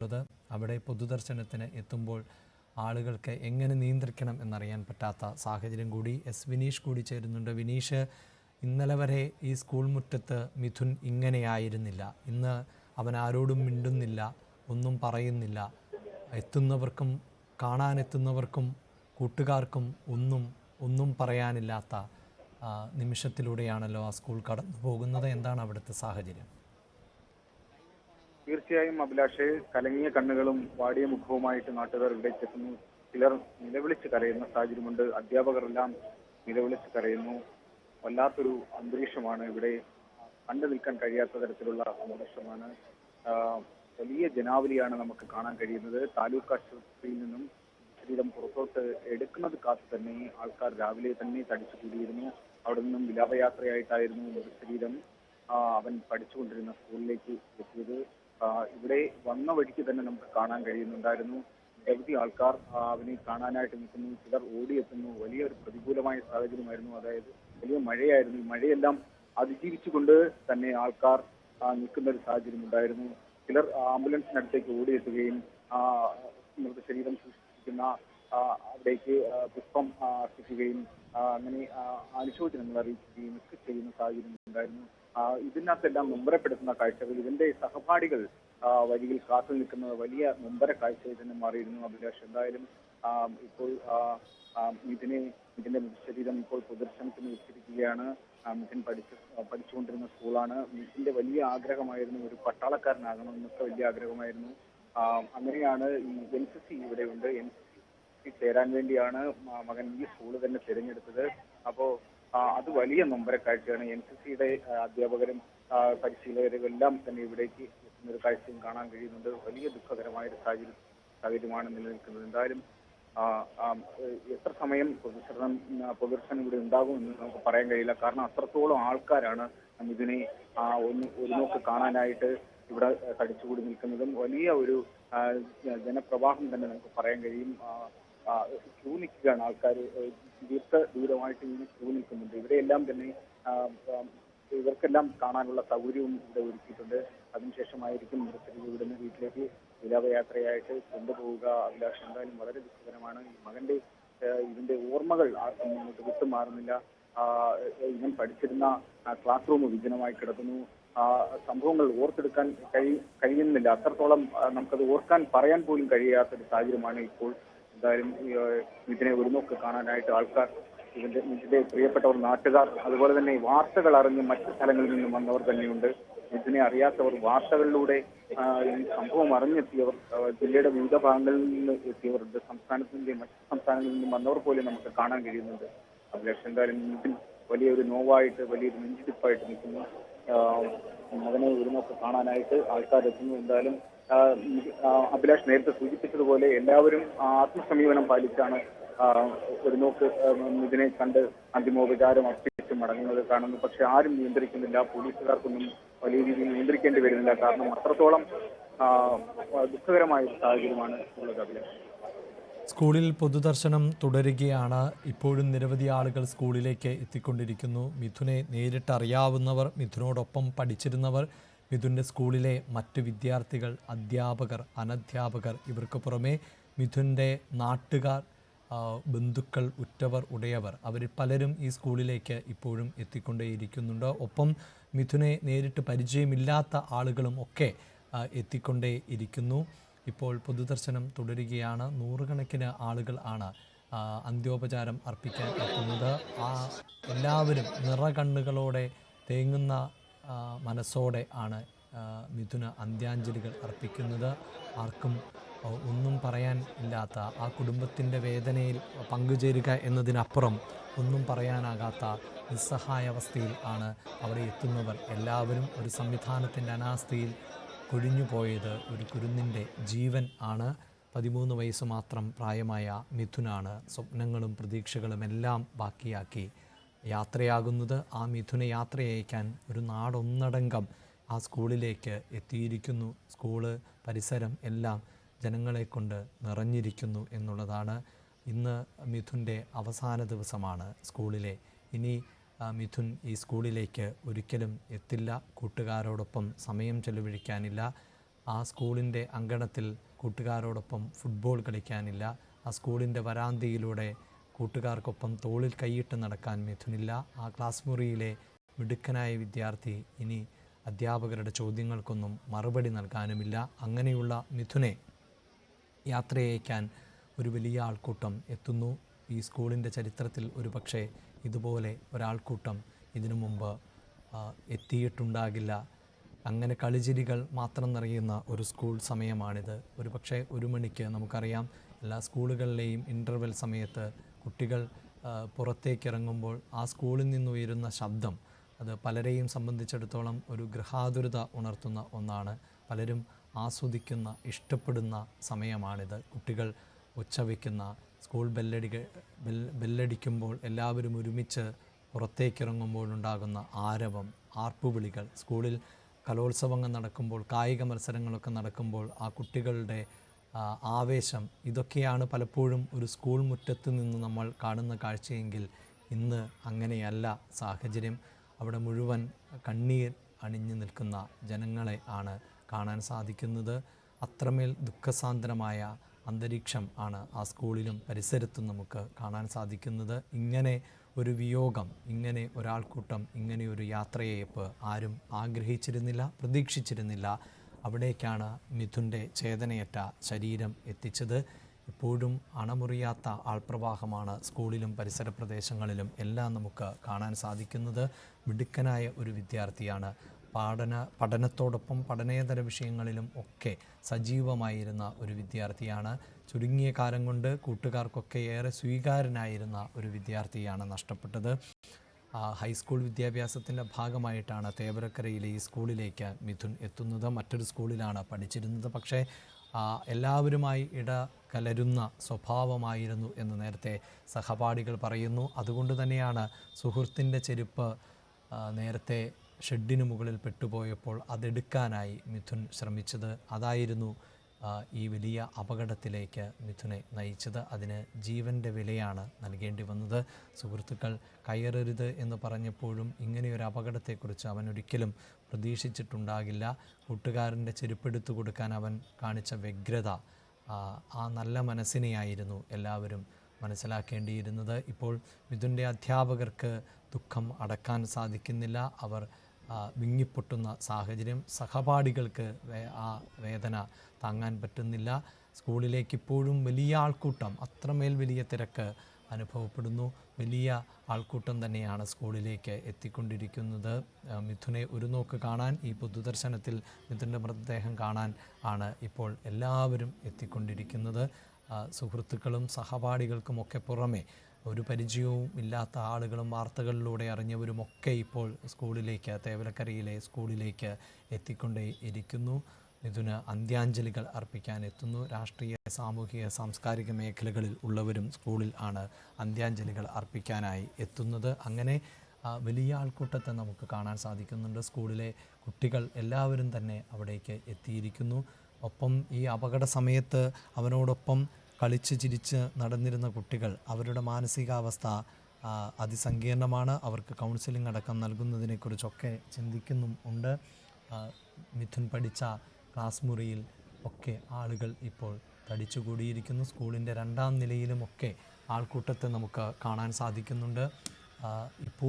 അവിടെ പൊതുദർശനത്തിന് എത്തുമ്പോൾ ആളുകൾക്ക് എങ്ങനെ നിയന്ത്രിക്കണം എന്നറിയാൻ പറ്റാത്ത സാഹചര്യം കൂടി. വിനീഷ് കൂടി ചേരുന്നുണ്ട്. വിനീഷ്, ഇന്നലെ വരെ ഈ സ്കൂൾ മുറ്റത്ത് മിഥുൻ ഇങ്ങനെയായിരുന്നില്ല. ഇന്ന് അവൻ ആരോടും മിണ്ടുന്നില്ല, ഒന്നും പറയുന്നില്ല. എത്തുന്നവർക്കും കാണാനെത്തുന്നവർക്കും കൂട്ടുകാർക്കും ഒന്നും പറയാനില്ലാത്ത നിമിഷത്തിലൂടെയാണല്ലോ ആ സ്കൂൾ കടന്നു പോകുന്നത്. എന്താണ് അവിടുത്തെ സാഹചര്യം? തീർച്ചയായും അഭിലാഷ്, കലങ്ങിയ കണ്ണുകളും വാടിയ മുഖവുമായിട്ട് നാട്ടുകാർ ഇവിടേക്ക് എത്തുന്നു. ചിലർ നിലവിളിച്ച് കരയുന്ന സാഹചര്യമുണ്ട്. അധ്യാപകരെല്ലാം നിലവിളിച്ച് കരയുന്നു. വല്ലാത്തൊരു അന്തരീക്ഷമാണ് ഇവിടെ. കണ്ടു നിൽക്കാൻ കഴിയാത്ത തരത്തിലുള്ള അന്തരീക്ഷമാണ്. വലിയ ജനാവലിയാണ് നമുക്ക് കാണാൻ കഴിയുന്നത്. താലൂക്ക് ആശുപത്രിയിൽ നിന്നും ശരീരം പുറത്തോട്ട് എടുക്കുന്നത് കാത്തു തന്നെ ആൾക്കാർ രാവിലെ തന്നെ തടിച്ചു കൂടിയിരുന്നു. അവിടെ നിന്നും വിലാപയാത്രയായിട്ടായിരുന്നു ശരീരം അവൻ പഠിച്ചുകൊണ്ടിരുന്ന സ്കൂളിലേക്ക് എത്തിയത്. ഇവിടെ വന്ന വഴിക്ക് തന്നെ നമുക്ക് കാണാൻ കഴിയുന്നുണ്ടായിരുന്നു. നിരവധി ആൾക്കാർ അവനെ കാണാനായിട്ട് നിൽക്കുന്നു. ചിലർ ഓടിയെത്തുന്നു. വലിയൊരു പ്രതികൂലമായ സാഹചര്യമായിരുന്നു. അതായത് വലിയ മഴയായിരുന്നു. ഈ മഴയെല്ലാം അതിജീവിച്ചുകൊണ്ട് തന്നെ ആൾക്കാർ നിൽക്കുന്ന ഒരു സാഹചര്യം ഉണ്ടായിരുന്നു. ചിലർ ആംബുലൻസിനടുത്തേക്ക് ഓടിയെത്തുകയും മൃതശരീരം സൂക്ഷിച്ചിരിക്കുന്ന അവിടേക്ക് പുഷ്പം അർപ്പിക്കുകയും അങ്ങനെ അനുശോചനങ്ങൾ അറിയിക്കുകയും ഒക്കെ ചെയ്യുന്ന സാഹചര്യം ഉണ്ടായിരുന്നു. ഇതിനകത്തെല്ലാം നൊമ്പരപ്പെടുത്തുന്ന കാഴ്ചകൾ, ഇതിന്റെ സഹപാഠികൾ വഴിയിൽ കാത്തു നിൽക്കുന്നത് വലിയ നൊമ്പര കാഴ്ചയായി തന്നെ മാറിയിരുന്നു അഭിലാഷ്. എന്തായാലും ഇപ്പോൾ ഇതിന്റെ ശരീരം ഇപ്പോൾ പൊതുദർശനത്തിന് വെച്ചിരിക്കുകയാണ്. മിഥുൻ പഠിച്ചുകൊണ്ടിരുന്ന സ്കൂളാണ്. മിഥുന്റെ വലിയ ആഗ്രഹമായിരുന്നു ഒരു പട്ടാളക്കാരനാകണമെന്നൊക്കെ വലിയ ആഗ്രഹമായിരുന്നു. അങ്ങനെയാണ് ഈ NCC ഇവിടെ ഉണ്ട്. NCC ചേരാൻ വേണ്ടിയാണ് മകൻ ഈ സ്കൂള് തന്നെ തിരഞ്ഞെടുത്തത്. അപ്പോ അത് വലിയ നൊമ്പര കാഴ്ചയാണ്. NCCയുടെ അധ്യാപകരും പരിശീലകരും എല്ലാം തന്നെ ഇവിടേക്ക് എത്തുന്ന ഒരു കാഴ്ചയും കാണാൻ കഴിയുന്നുണ്ട്. വലിയ ദുഃഖകരമായ ഒരു സാഹചര്യമാണ് നിലനിൽക്കുന്നത്. എന്തായാലും എത്ര സമയം പൊതുദർശനം ഇവിടെ ഉണ്ടാകുമെന്ന് നമുക്ക് പറയാൻ കഴിയില്ല. കാരണം അത്രത്തോളം ആൾക്കാരാണ് ഇതിനെ ഒരു നോക്ക് കാണാനായിട്ട് ഇവിടെ തടിച്ചുകൂടി നിൽക്കുന്നതും. വലിയ ഒരു ജനപ്രവാഹം തന്നെ നമുക്ക് പറയാൻ കഴിയും. ക്യൂ നിൽക്കുകയാണ് ആൾക്കാർ. ദൂരമായിട്ട് ഇങ്ങനെ ക്യൂ നിൽക്കുന്നുണ്ട്. ഇവിടെയെല്ലാം തന്നെ ഇവർക്കെല്ലാം കാണാനുള്ള സൗകര്യവും ഇവിടെ ഒരുക്കിയിട്ടുണ്ട്. അതിനുശേഷമായിരിക്കും ഇവിടുന്ന് വീട്ടിലേക്ക് വിലാപയാത്രയായിട്ട് കൊണ്ടുപോവുക അഭിലാഷ്. എന്തായാലും വളരെ ദുഃഖകരമാണ്. ഈ മകന്റെ ഇതിന്റെ ഓർമ്മകൾ ആർക്കും മുന്നോട്ട് വിട്ടുമാറുന്നില്ല. ഇവൻ പഠിച്ചിരുന്ന ക്ലാസ് റൂം വിജനമായി കിടക്കുന്നു. സംഭവങ്ങൾ ഓർത്തെടുക്കാൻ കഴിയുന്നില്ല. അത്രത്തോളം നമുക്കത് ഓർക്കാൻ പറയാൻ പോലും കഴിയാത്തൊരു സാഹചര്യമാണ് ഇപ്പോൾ. എന്തായാലും ഇതിനെ ഒരു നോക്ക് കാണാനായിട്ട് ആൾക്കാർ, ഇതിന്റെ പ്രിയപ്പെട്ടവർ, നാട്ടുകാർ, അതുപോലെ തന്നെ വാർത്തകൾ അറിഞ്ഞ് മറ്റു സ്ഥലങ്ങളിൽ നിന്നും വന്നവർ തന്നെയുണ്ട്. ഇതിനെ അറിയാത്തവർ, വാർത്തകളിലൂടെ ഈ സംഭവം അറിഞ്ഞെത്തിയവർ, ജില്ലയുടെ വിവിധ ഭാഗങ്ങളിൽ നിന്ന് എത്തിയവരുണ്ട്. സംസ്ഥാനത്തിന്റെ മറ്റു സംസ്ഥാനങ്ങളിൽ നിന്നും വന്നവർ പോലും നമുക്ക് കാണാൻ കഴിയുന്നുണ്ട് അഭിലാഷ്. എന്തായാലും ഇതിൽ വലിയൊരു നോവായിട്ട്, വലിയൊരു നെഞ്ചിടിപ്പായിട്ട് നിൽക്കുന്നു. മകനെ ഒരു നോക്ക് കാണാനായിട്ട് ആൾക്കാരെത്തുന്നു. എന്തായാലും അഭിലാഷ് നേരത്തെ സൂചിപ്പിച്ചതുപോലെ എല്ലാവരും ആത്മസമീപനം പാലിച്ചാണ് ഒരു നോക്ക് ഇതിനെ കണ്ട് അന്തിമോപചാരം അർപ്പിച്ച് മടങ്ങുന്നത് കാണുന്നു. പക്ഷെ ആരും നിയന്ത്രിക്കുന്നില്ല. പോലീസുകാർക്കൊന്നും വലിയ രീതിയിൽ നിയന്ത്രിക്കേണ്ടി വരുന്നില്ല. കാരണം അത്രത്തോളം ദുഃഖകരമായ ഒരു സാഹചര്യമാണ് ഉള്ളത് അഭിലാഷ്. സ്കൂളിൽ പൊതുദർശനം തുടരുകയാണ്. ഇപ്പോഴും നിരവധി ആളുകൾ സ്കൂളിലേക്ക് എത്തിക്കൊണ്ടിരിക്കുന്നു. മിഥുനെ നേരിട്ട് അറിയാവുന്നവർ, മിഥുനോടൊപ്പം പഠിച്ചിരുന്നവർ, മിഥുൻ്റെ സ്കൂളിലെ മറ്റ് വിദ്യാർത്ഥികൾ, അധ്യാപകർ, അനധ്യാപകർ, ഇവർക്ക് പുറമെ മിഥുൻ്റെ നാട്ടുകാർ, ബന്ധുക്കൾ, ഉറ്റവർ, ഉടയവർ, അവർ പലരും ഈ സ്കൂളിലേക്ക് ഇപ്പോഴും എത്തിക്കൊണ്ടേയിരിക്കുന്നുണ്ട്. ഒപ്പം മിഥുനെ നേരിട്ട് പരിചയമില്ലാത്ത ആളുകളും ഒക്കെ എത്തിക്കൊണ്ടേ ഇരിക്കുന്നു. ഇപ്പോൾ പൊതുദർശനം തുടരുകയാണ്. നൂറുകണക്കിന് ആളുകൾ ആണ് അന്ത്യോപചാരം അർപ്പിക്കാൻ എത്തുന്നത്. എല്ലാവരും നിറകണ്ണുകളോടെ, തേങ്ങുന്ന മനസ്സോടെ ആണ് മിഥുന് അന്ത്യാഞ്ജലികൾ അർപ്പിക്കുന്നത്. ആർക്കും ഒന്നും പറയാൻ ഇല്ലാത്ത, ആ കുടുംബത്തിൻ്റെ വേദനയിൽ പങ്കുചേരുക എന്നതിനപ്പുറം ഒന്നും പറയാനാകാത്ത നിസ്സഹായാവസ്ഥയിൽ ആണ് അവിടെ എത്തുന്നവർ എല്ലാവരും. ഒരു സംവിധാനത്തിൻ്റെ അനാസ്ഥയിൽ കൊഴിഞ്ഞുപോയത് ഒരു കുരുന്നിൻ്റെ ജീവൻ ആണ്. 13 വയസ്സ് മാത്രം പ്രായമായ മിഥുനാണ് സ്വപ്നങ്ങളും പ്രതീക്ഷകളും എല്ലാം ബാക്കിയാക്കി യാത്രയാകുന്നത്. ആ മിഥുനെ യാത്രയയക്കാൻ ഒരു നാടൊന്നടങ്കം ആ സ്കൂളിലേക്ക് എത്തിയിരിക്കുന്നു. സ്കൂള് പരിസരം എല്ലാം ജനങ്ങളെ കൊണ്ട് നിറഞ്ഞിരിക്കുന്നു എന്നുള്ളതാണ്. ഇന്ന് മിഥുൻ്റെ അവസാന ദിവസമാണ് സ്കൂളിലെ. ഇനി മിഥുൻ ഈ സ്കൂളിലേക്ക് ഒരിക്കലും എത്തില്ല. കൂട്ടുകാരോടൊപ്പം സമയം ചെലവഴിക്കാനില്ല. ആ സ്കൂളിൻ്റെ അങ്കണത്തിൽ കൂട്ടുകാരോടൊപ്പം ഫുട്ബോൾ കളിക്കാനില്ല. ആ സ്കൂളിൻ്റെ വരാന്തയിലൂടെ കൂട്ടുകാർക്കൊപ്പം തോളിൽ കൈയിട്ട് നടക്കാൻ മിഥുനില്ല. ആ ക്ലാസ് മുറിയിലെ മിടുക്കനായ വിദ്യാർത്ഥി ഇനി അധ്യാപകരുടെ ചോദ്യങ്ങൾക്കൊന്നും മറുപടി നൽകാനുമില്ല. അങ്ങനെയുള്ള മിഥുനെ യാത്രയയക്കാൻ ഒരു വലിയ ആൾക്കൂട്ടം എത്തുന്നു. ഈ സ്കൂളിൻ്റെ ചരിത്രത്തിൽ ഒരുപക്ഷെ ഇതുപോലെ ഒരാൾക്കൂട്ടം ഇതിനു മുമ്പ് എത്തിയിട്ടുണ്ടാകില്ല. അങ്ങനെ കളിചിരികൾ മാത്രം നിറയുന്ന ഒരു സ്കൂൾ സമയമാണിത്. ഒരുപക്ഷെ 1 മണിക്ക് നമുക്കറിയാം എല്ലാ സ്കൂളുകളിലെയും ഇൻ്റർവെൽ സമയത്ത് കുട്ടികൾ പുറത്തേക്കിറങ്ങുമ്പോൾ ആ സ്കൂളിൽ നിന്നുയരുന്ന ശബ്ദം അത് പലരെയും സംബന്ധിച്ചിടത്തോളം ഒരു ഗൃഹാതുരത ഉണർത്തുന്ന ഒന്നാണ്. പലരും ആസ്വദിക്കുന്ന ഇഷ്ടപ്പെടുന്ന സമയമാണിത്. കുട്ടികൾ ഉച്ചവയ്ക്കുന്ന സ്കൂൾ ബെല്ലടിക്കുമ്പോൾ എല്ലാവരും ഒരുമിച്ച് പുറത്തേക്കിറങ്ങുമ്പോഴുണ്ടാകുന്ന ആരവം, ആർപ്പുവിളികൾ, സ്കൂളിൽ കലോത്സവങ്ങൾ നടക്കുമ്പോൾ, കായിക മത്സരങ്ങളൊക്കെ നടക്കുമ്പോൾ ആ കുട്ടികളുടെ ആവേശം, ഇതൊക്കെയാണ് പലപ്പോഴും ഒരു സ്കൂൾ മുറ്റത്ത് നിന്ന് നമ്മൾ കാണുന്ന കാഴ്ചയെങ്കിൽ ഇന്ന് അങ്ങനെയല്ല സാഹചര്യം. അവിടെ മുഴുവൻ കണ്ണീർ അണിഞ്ഞു നിൽക്കുന്ന ജനങ്ങളെ ആണ് കാണാൻ സാധിക്കുന്നത്. അത്രമേൽ ദുഃഖസാന്ദ്രമായ അന്തരീക്ഷം ആണ് ആ സ്കൂളിലും പരിസരത്തും നമുക്ക് കാണാൻ സാധിക്കുന്നത്. ഇങ്ങനെ ഒരു വിയോഗം, ഇങ്ങനെ ഒരാൾക്കൂട്ടം, ഇങ്ങനെ ഒരു യാത്രയയപ്പ് ആരും ആഗ്രഹിച്ചിരുന്നില്ല, പ്രതീക്ഷിച്ചിരുന്നില്ല. അവിടേക്കാണ് മിഥുൻ്റെ ചേതനയറ്റ ശരീരം എത്തിച്ചത്. ഇപ്പോഴും അണമുറിയാത്ത ആൾപ്രവാഹമാണ് സ്കൂളിലും പരിസര പ്രദേശങ്ങളിലും എല്ലാം നമുക്ക് കാണാൻ സാധിക്കുന്നത്. മിടുക്കനായ ഒരു വിദ്യാർത്ഥിയാണ്. പഠനത്തോടൊപ്പം പഠനേതര വിഷയങ്ങളിലും ഒക്കെ സജീവമായിരുന്ന ഒരു വിദ്യാർത്ഥിയാണ്. ചുരുങ്ങിയ കാലം കൊണ്ട് കൂട്ടുകാർക്കൊക്കെ ഏറെ സ്വീകാര്യനായിരുന്ന ഒരു വിദ്യാർത്ഥിയാണ് നഷ്ടപ്പെട്ടത്. ഹൈസ്കൂൾ വിദ്യാഭ്യാസത്തിൻ്റെ ഭാഗമായിട്ടാണ് തേവരക്കരയിലെ ഈ സ്കൂളിലേക്ക് മിഥുൻ എത്തുന്നത്. മറ്റൊരു സ്കൂളിലാണ് പഠിച്ചിരുന്നത്. പക്ഷേ എല്ലാവരുമായി ഇടകലരുന്ന സ്വഭാവമായിരുന്നു എന്ന് നേരത്തെ സഹപാഠികൾ പറയുന്നു. അതുകൊണ്ട് തന്നെയാണ് സുഹൃത്തിൻ്റെ ചെരുപ്പ് നേരത്തെ ഷെഡിന് മുകളിൽ പെട്ടുപോയപ്പോൾ അതെടുക്കാനായി മിഥുൻ ശ്രമിച്ചത്. അതായിരുന്നു ഈ വലിയ അപകടത്തിലേക്ക് മിഥുനെ നയിച്ചത്. അതിന് ജീവൻ്റെ വിലയാണ് നൽകേണ്ടി വന്നത്. സുഹൃത്തുക്കൾ കയറരുത് എന്ന് പറഞ്ഞപ്പോഴും ഇങ്ങനെയൊരു അപകടത്തെക്കുറിച്ച് അവൻ ഒരിക്കലും പ്രതീക്ഷിച്ചിട്ടുണ്ടാകില്ല. കൂട്ടുകാരൻ്റെ ചെരുപ്പെടുത്തു കൊടുക്കാൻ അവൻ കാണിച്ച വ്യഗ്രത, ആ നല്ല മനസ്സിനെയായിരുന്നു എല്ലാവരും മനസ്സിലാക്കേണ്ടിയിരുന്നത്. ഇപ്പോൾ മിഥുൻ്റെ അധ്യാപകർക്ക് ദുഃഖം അടക്കാൻ സാധിക്കുന്നില്ല. അവർ വിങ്ങിപ്പൊട്ടുന്ന സാഹചര്യം. സഹപാഠികൾക്ക് ആ വേദന താങ്ങാൻ പറ്റുന്നില്ല. സ്കൂളിലേക്ക് ഇപ്പോഴും വലിയ ആൾക്കൂട്ടം, അത്രമേൽ വലിയ തിരക്ക് അനുഭവപ്പെടുന്നു. വലിയ ആൾക്കൂട്ടം തന്നെയാണ് സ്കൂളിലേക്ക് എത്തിക്കൊണ്ടിരിക്കുന്നത്. മിഥുനെ ഒരു നോക്ക് കാണാൻ, ഈ പൊതുദർശനത്തിൽ മിഥുൻ്റെ മൃതദേഹം കാണാൻ ആണ് ഇപ്പോൾ എല്ലാവരും എത്തിക്കൊണ്ടിരിക്കുന്നത്. സുഹൃത്തുക്കളും സഹപാഠികൾക്കുമൊക്കെ പുറമെ ഒരു പരിചയവും ഇല്ലാത്ത ആളുകളും വാർത്തകളിലൂടെ അറിഞ്ഞവരുമൊക്കെ ഇപ്പോൾ സ്കൂളിലേക്ക്, തേവലക്കരയിലെ സ്കൂളിലേക്ക് എത്തിക്കൊണ്ടേ ഇരിക്കുന്നു. മിഥുന് അന്ത്യാഞ്ജലികൾ അർപ്പിക്കാൻ എത്തുന്നു. രാഷ്ട്രീയ, സാമൂഹിക, സാംസ്കാരിക മേഖലകളിൽ ഉള്ളവരും സ്കൂളിൽ ആണ് അന്ത്യാഞ്ജലികൾ അർപ്പിക്കാനായി എത്തുന്നത്. അങ്ങനെ വലിയ ആൾക്കൂട്ടത്തെ നമുക്ക് കാണാൻ സാധിക്കുന്നുണ്ട്. സ്കൂളിലെ കുട്ടികൾ എല്ലാവരും തന്നെ അവിടേക്ക് എത്തിയിരിക്കുന്നു. ഒപ്പം ഈ അപകട സമയത്ത് അവനോടൊപ്പം കളിച്ച് ചിരിച്ച് നടന്നിരുന്ന കുട്ടികൾ, അവരുടെ മാനസികാവസ്ഥ അതിസങ്കീർണമാണ്. അവർക്ക് കൗൺസിലിംഗ് അടക്കം നൽകുന്നതിനെക്കുറിച്ചൊക്കെ ചിന്തിക്കുന്നുമുണ്ട്. മിഥുൻ പഠിച്ച ക്ലാസ് മുറിയിൽ ഒക്കെ ആളുകൾ ഇപ്പോൾ തടിച്ചുകൂടിയിരിക്കുന്നു. സ്കൂളിൻ്റെ 2ാം നിലയിലുമൊക്കെ ആൾക്കൂട്ടത്തെ നമുക്ക് കാണാൻ സാധിക്കുന്നുണ്ട്. ഇപ്പോൾ